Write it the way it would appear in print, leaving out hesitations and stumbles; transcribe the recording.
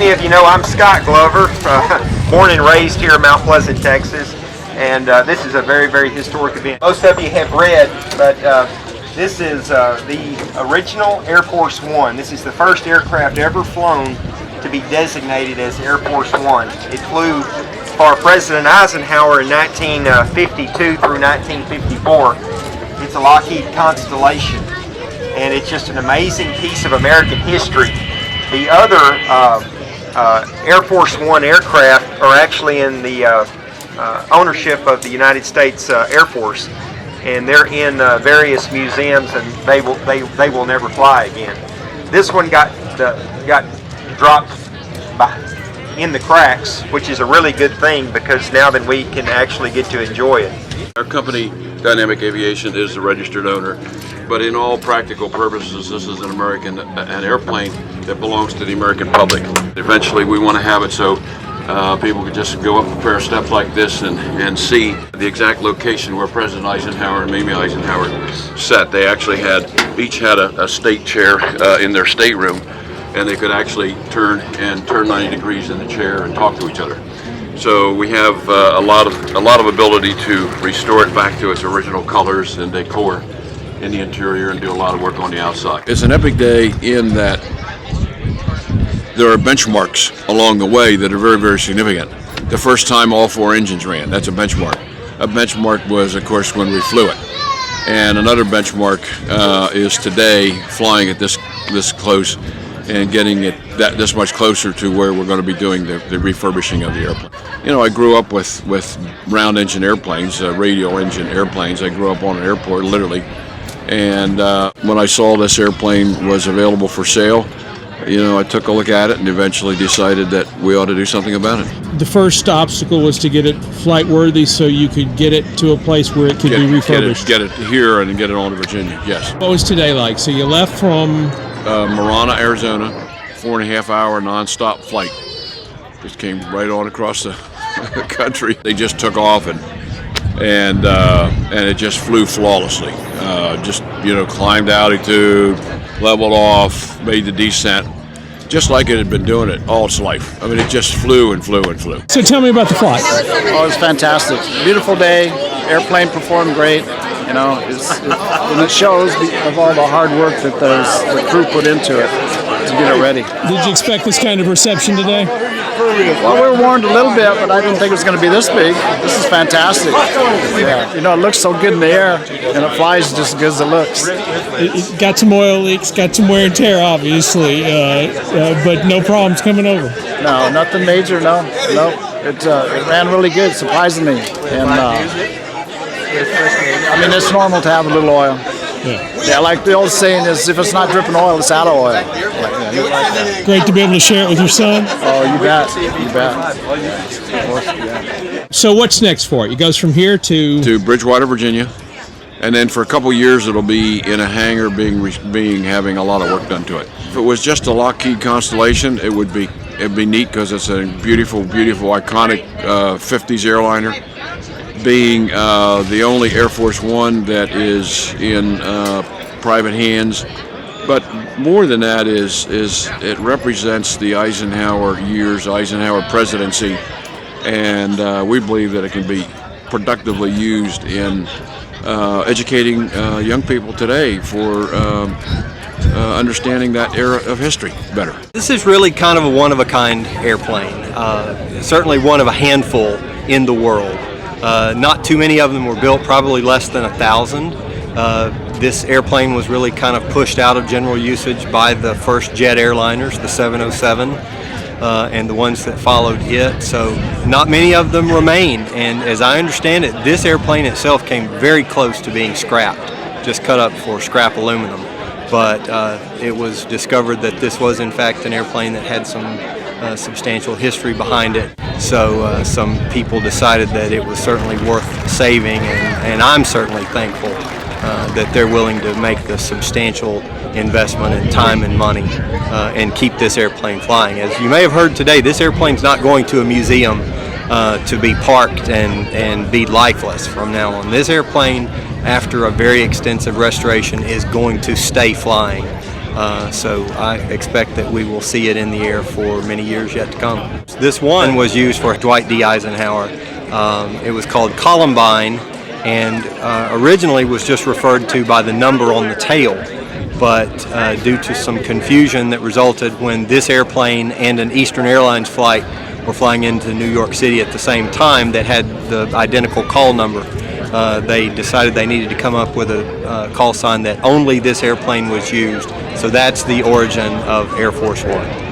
many of you know, I'm Scott Glover, born and raised here in Mount Pleasant, Texas, and this is a very, very historic event. Most of you have read, but this is the original Air Force One. This is the first aircraft ever flown to be designated as Air Force One. It flew for President Eisenhower in 1952 through 1954. It's a Lockheed Constellation, and it's just an amazing piece of American history. The other Air Force One aircraft are actually in the ownership of the United States Air Force, and they're in various museums, and they will never fly again. This one got dropped in the cracks, which is a really good thing, because now then we can actually get to enjoy it. Our company, Dynamic Aviation, is the registered owner, but in all practical purposes, this is an airplane that belongs to the American public. Eventually, we want to have it so people can just go up a pair of steps like this and see the exact location where President Eisenhower and Mamie Eisenhower sat. They actually each had a state chair in their stateroom, and they could actually turn 90 degrees in the chair and talk to each other. So we have a lot of ability to restore it back to its original colors and decor in the interior, and do a lot of work on the outside. It's an epic day in that there are benchmarks along the way that are very, very significant. The first time all 4 engines ran, that's a benchmark. A benchmark was, of course, when we flew it. And another benchmark is today, flying it this close and getting it this much closer to where we're going to be doing the refurbishing of the airplane. You know, I grew up with round engine airplanes, radial engine airplanes. I grew up on an airport, literally. And when I saw this airplane was available for sale, you know, I took a look at it and eventually decided that we ought to do something about it. The first obstacle was to get it flight worthy so you could get it to a place where it could be refurbished. Get it here and get it on to Virginia, yes. What was today like? So you left from Marana, Arizona, 4.5-hour nonstop flight. Just came right on across the country. They just took off and it just flew flawlessly. Just, you know, climbed altitude, leveled off, made the descent, just like it had been doing it all its life. I mean, it just flew and flew and flew. So tell me about the flight. Oh, it was fantastic. Beautiful day. Airplane performed great. You know, and it shows of all the hard work that the crew put into it to get it ready. Did you expect this kind of reception today? Well, we were warned a little bit, but I didn't think it was going to be this big. This is fantastic. Yeah. You know, it looks so good in the air, and it flies just as good as it looks. It got some oil leaks, got some wear and tear, obviously, but no problems coming over. No, nothing major, no. It ran really good, surprisingly. And I mean, it's normal to have a little oil. Yeah, like the old saying is, if it's not dripping oil, it's out of oil. Great to be able to share it with your son. Oh, you bet. Of course, yeah. So what's next for it? It goes from here to Bridgewater, Virginia, and then for a couple years it'll be in a hangar having a lot of work done to it. If it was just a Lockheed Constellation, it'd be neat, because it's a beautiful, iconic 50s airliner. Being the only Air Force One that is in private hands, but more than that is it represents the Eisenhower years, Eisenhower presidency, and we believe that it can be productively used in educating young people today for understanding that era of history better. This is really kind of a one-of-a-kind airplane, certainly one of a handful in the world. Not too many of them were built, probably less than 1,000. This airplane was really kind of pushed out of general usage by the first jet airliners, the 707, and the ones that followed it. So not many of them remain. And as I understand it, this airplane itself came very close to being scrapped, just cut up for scrap aluminum. But it was discovered that this was in fact an airplane that had some substantial history behind it. So some people decided that it was certainly worth saving, and I'm certainly thankful that they're willing to make the substantial investment in time and money and keep this airplane flying. As you may have heard today, this airplane's not going to a museum to be parked and be lifeless from now on. This airplane, after a very extensive restoration, is going to stay flying. So I expect that we will see it in the air for many years yet to come. This one was used for Dwight D. Eisenhower. It was called Columbine, and originally was just referred to by the number on the tail. But due to some confusion that resulted when this airplane and an Eastern Airlines flight were flying into New York City at the same time that had the identical call number, they decided they needed to come up with a call sign that only this airplane was used. So that's the origin of Air Force One.